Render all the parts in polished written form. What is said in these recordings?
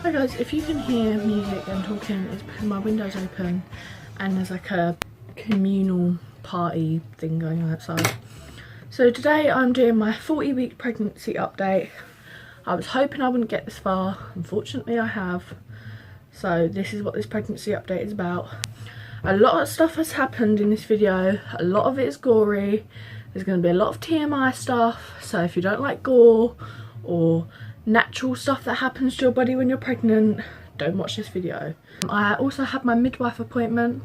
Hi guys, if you can hear music and talking, it's because my window's open and there's like a communal party thing going on outside. So today I'm doing my 40-week pregnancy update. I was hoping I wouldn't get this far, unfortunately I have. So this is what this pregnancy update is about. A lot of stuff has happened in this video, a lot of it is gory. There's going to be a lot of TMI stuff, so if you don't like gore or natural stuff that happens to your body when you're pregnant, don't watch this video. I also had my midwife appointment,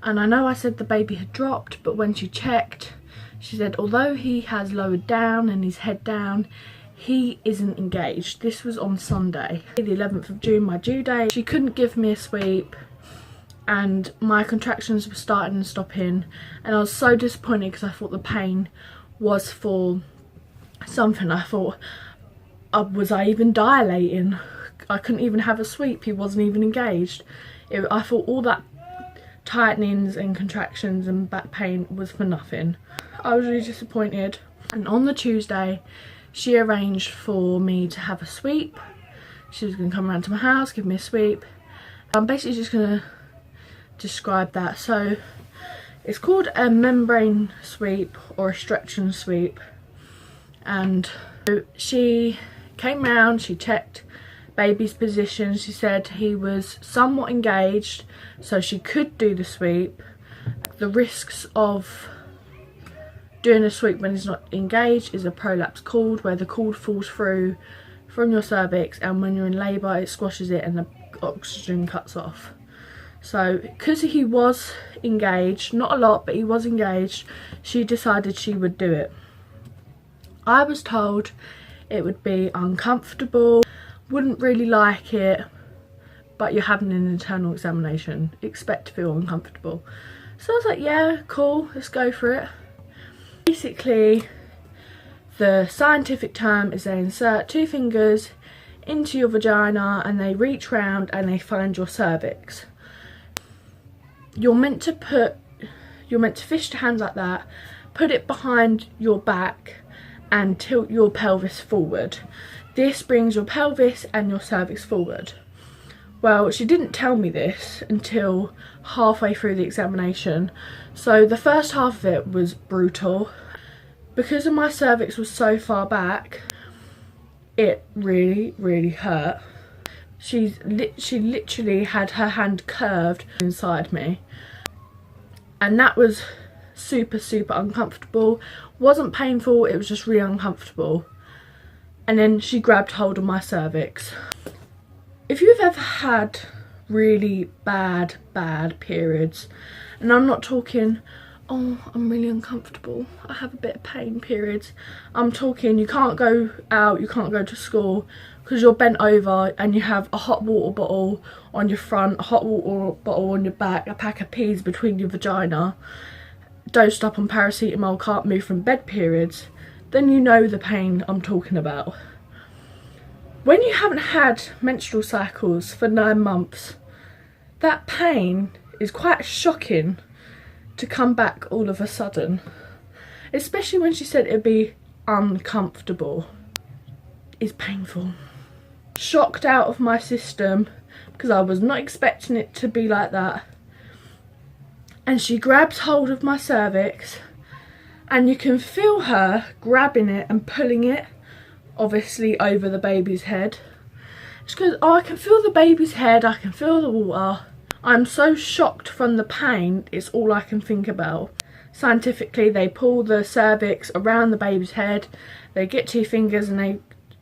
and I know I said the baby had dropped, but when she checked, she said although he has lowered down and his head down, he isn't engaged. This was on Sunday, the 11th of June, my due date. She couldn't give me a sweep and my contractions were starting and stopping, and I was so disappointed because I thought the pain was for something. I thought, was I even dilating? I couldn't even have a sweep, he wasn't even engaged. I thought all that tightenings and contractions and back pain was for nothing. I was really disappointed. And on the Tuesday, she arranged for me to have a sweep. She was going to come around to my house, give me a sweep. I'm basically just going to describe that. So it's called a membrane sweep or a stretching sweep. And she came round, she checked baby's position. She said he was somewhat engaged, so she could do the sweep. The risks of doing a sweep when he's not engaged is a prolapse cord, where the cord falls through from your cervix, and when you're in labour it squashes it and the oxygen cuts off. So because he was engaged, not a lot, but he was engaged, she decided she would do it. I was told it would be uncomfortable, wouldn't really like it, but you're having an internal examination, expect to feel uncomfortable. So I was like, yeah, cool, let's go for it. Basically, the scientific term is they insert 2 fingers into your vagina and they reach round and they find your cervix. You're meant to fish your hands like that, put it behind your back and tilt your pelvis forward. This brings your pelvis and your cervix forward. Well, she didn't tell me this until halfway through the examination, so the first half of it was brutal. Because of my cervix was so far back, it really hurt. She literally had her hand curved inside me, and that was super uncomfortable. Wasn't painful, it was just really uncomfortable. And then she grabbed hold of my cervix. If you've ever had really bad periods, and I'm not talking, oh, I'm really uncomfortable, I have a bit of pain periods. I'm talking you can't go out, you can't go to school because you're bent over and you have a hot water bottle on your front, a hot water bottle on your back, a pack of peas between your vagina, dosed up on paracetamol, can't move from bed periods, then you know the pain I'm talking about. When you haven't had menstrual cycles for 9 months, that pain is quite shocking to come back all of a sudden. Especially when she said it'd be uncomfortable. It's painful. Shocked out of my system because I was not expecting it to be like that. And she grabs hold of my cervix and you can feel her grabbing it and pulling it, obviously over the baby's head. She goes, oh, I can feel the baby's head, I can feel the water. I'm so shocked from the pain, it's all I can think about. Scientifically, they pull the cervix around the baby's head, they get 2 fingers and they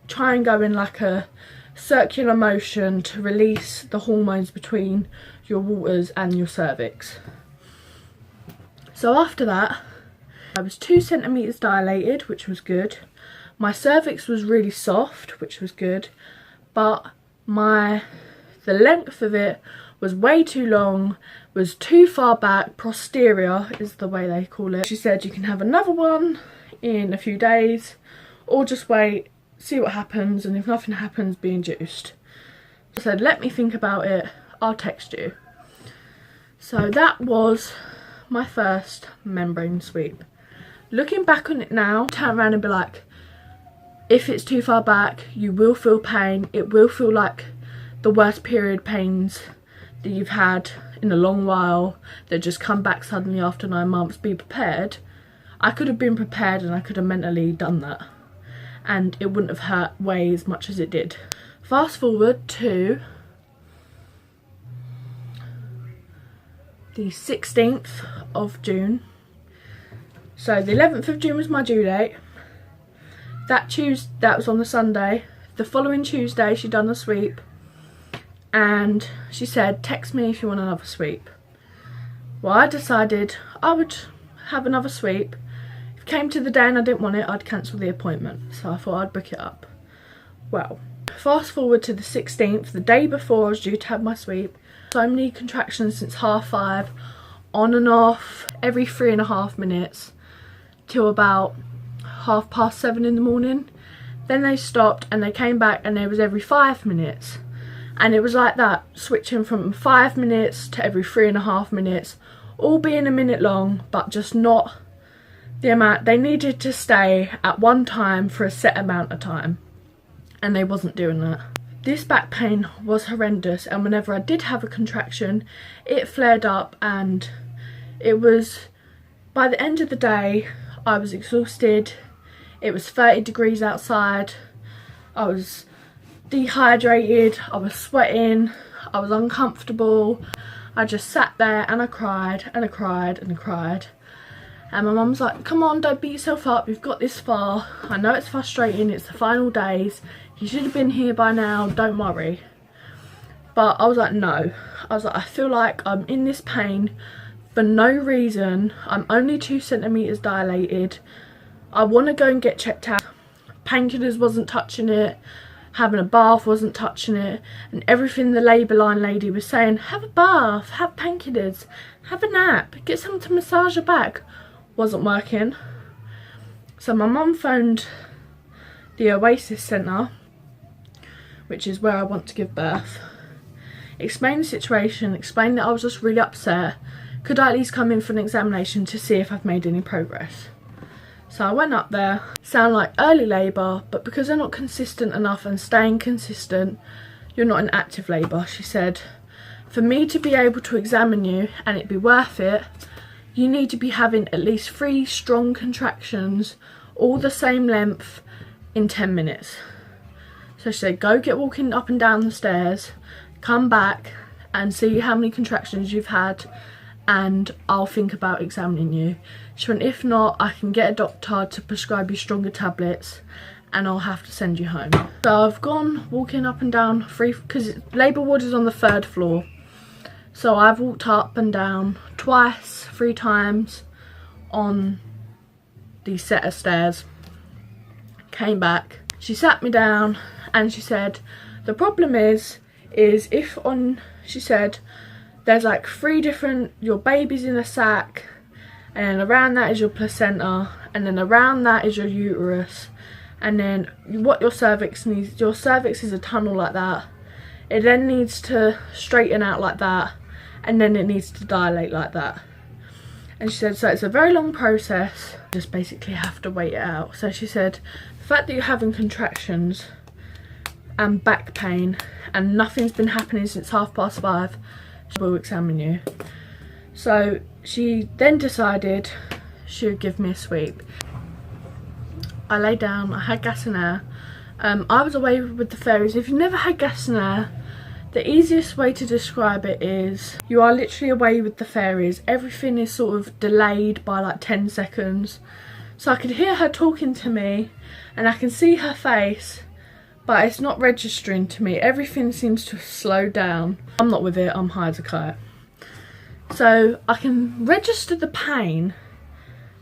try and go in like a circular motion to release the hormones between your waters and your cervix. So after that, I was 2 centimetres dilated, which was good. My cervix was really soft, which was good, but the length of it was way too long, was too far back, posterior is the way they call it. She said you can have another one in a few days, or just wait, see what happens, and if nothing happens, be induced. I said, let me think about it, I'll text you. So that was my first membrane sweep. Looking back on it now, turn around and be like, if it's too far back, you will feel pain, it will feel like the worst period pains that you've had in a long while that just come back suddenly after 9 months, be prepared. I could have been prepared and I could have mentally done that, and it wouldn't have hurt way as much as it did. Fast forward to the 16th of June. So the 11th of June was my due date. That was on the Sunday. The following Tuesday she done a sweep, and she said, text me if you want another sweep. Well, I decided I would have another sweep. If it came to the day and I didn't want it, I'd cancel the appointment. So I thought I'd book it up. Well, fast forward to the 16th, the day before I was due to have my sweep. So many contractions since 5:30, on and off, every 3.5 minutes, till about 7:30 in the morning. Then they stopped and they came back and it was every 5 minutes. And it was like that, switching from 5 minutes to every 3.5 minutes, all being a minute long, but just not the amount. They needed to stay at one time for a set amount of time, and they wasn't doing that. This back pain was horrendous, and whenever I did have a contraction, it flared up, and it was, by the end of the day, I was exhausted. It was 30 degrees outside. I was dehydrated, I was sweating, I was uncomfortable. I just sat there and I cried and I cried and I cried. And my mum's like, come on, don't beat yourself up, you've got this far. I know it's frustrating, it's the final days. You should have been here by now, don't worry. But I was like, no. I was like, I feel like I'm in this pain for no reason. I'm only 2 centimetres dilated. I want to go and get checked out. Painkillers wasn't touching it. Having a bath wasn't touching it, and everything the labour line lady was saying, have a bath, have painkillers, have a nap, get something to massage your back, wasn't working. So my mum phoned the Oasis Centre, which is where I want to give birth, explained the situation, explained that I was just really upset, could I at least come in for an examination to see if I've made any progress. So I went up there, sound like early labour, but because they're not consistent enough and staying consistent, you're not in active labour. She said, for me to be able to examine you and it be worth it, you need to be having at least 3 strong contractions, all the same length, in 10 minutes. So she said, go get walking up and down the stairs, come back and see how many contractions you've had, and I'll think about examining you. She went, if not, I can get a doctor to prescribe you stronger tablets and I'll have to send you home. So I've gone walking up and down, because labour ward is on the 3rd floor. So I've walked up and down twice, 3 times on these set of stairs. Came back, she sat me down and she said, the problem is if on, she said, there's like 3 different, your baby's in a sac, and then around that is your placenta, and then around that is your uterus, and then what your cervix needs, your cervix is a tunnel like that, it then needs to straighten out like that, and then it needs to dilate like that. And she said, so it's a very long process, just basically have to wait it out. So she said, the fact that you're having contractions and back pain and nothing's been happening since 5:30, she will examine you. So she then decided she would give me a sweep. I lay down, I had gas and air. I was away with the fairies. If you've never had gas and air, the easiest way to describe it is you are literally away with the fairies. Everything is sort of delayed by like 10 seconds. So I could hear her talking to me and I can see her face, but it's not registering to me. Everything seems to slow down. I'm not with it, I'm high as a kite. So I can register the pain,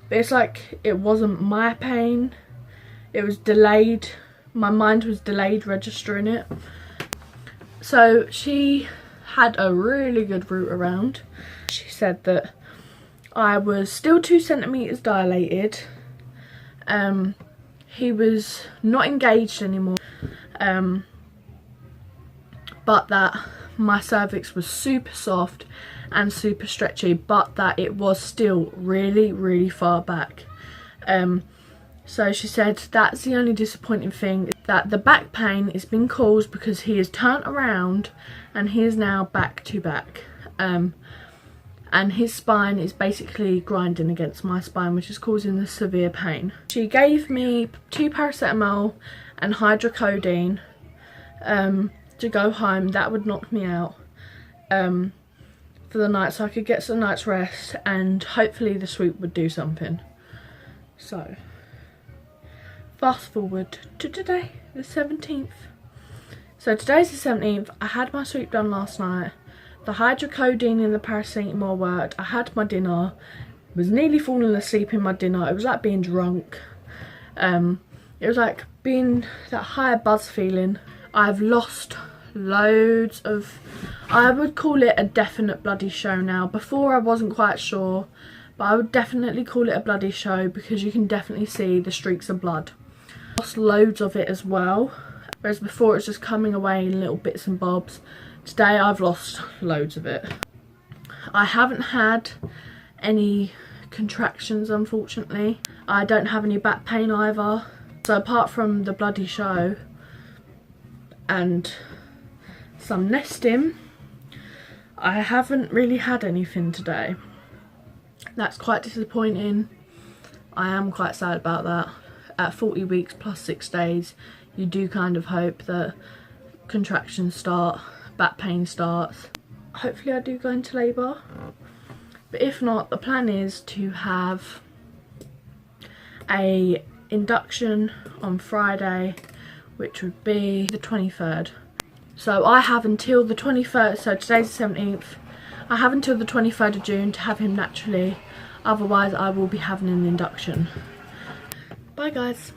but it's like it wasn't my pain. It was delayed. My mind was delayed registering it. So she had a really good route around. She said that I was still 2 centimetres dilated. He was not engaged anymore. But that my cervix was super soft and super stretchy, but that it was still really, really far back. So she said that's the only disappointing thing, that the back pain has been caused because he has turned around and he is now back to back. And his spine is basically grinding against my spine, which is causing the severe pain. She gave me 2 paracetamol and hydrocodone to go home. That would knock me out for the night, so I could get some night's rest, and hopefully the sweep would do something. So fast forward to today, the 17th. So today's the 17th. I had my sweep done last night. The hydrocodone and the paracetamol worked. I had my dinner. Was nearly falling asleep in my dinner. It was like being drunk. It was like being that high buzz feeling. I've lost loads of, I would call it a definite bloody show now. Before I wasn't quite sure, but I would definitely call it a bloody show because you can definitely see the streaks of blood. Lost loads of it as well, whereas before it was just coming away in little bits and bobs. Today I've lost loads of it. I haven't had any contractions, unfortunately. I don't have any back pain either. So apart from the bloody show and some nesting, I haven't really had anything today. That's quite disappointing. I am quite sad about that. At 40 weeks plus 6 days, you do kind of hope that contractions start, back pain starts. Hopefully I do go into labour, but if not, the plan is to have a induction on Friday, which would be the 23rd. So I have until the 23rd, so today's the 17th, I have until the 23rd of June to have him naturally, otherwise I will be having an induction. Bye guys.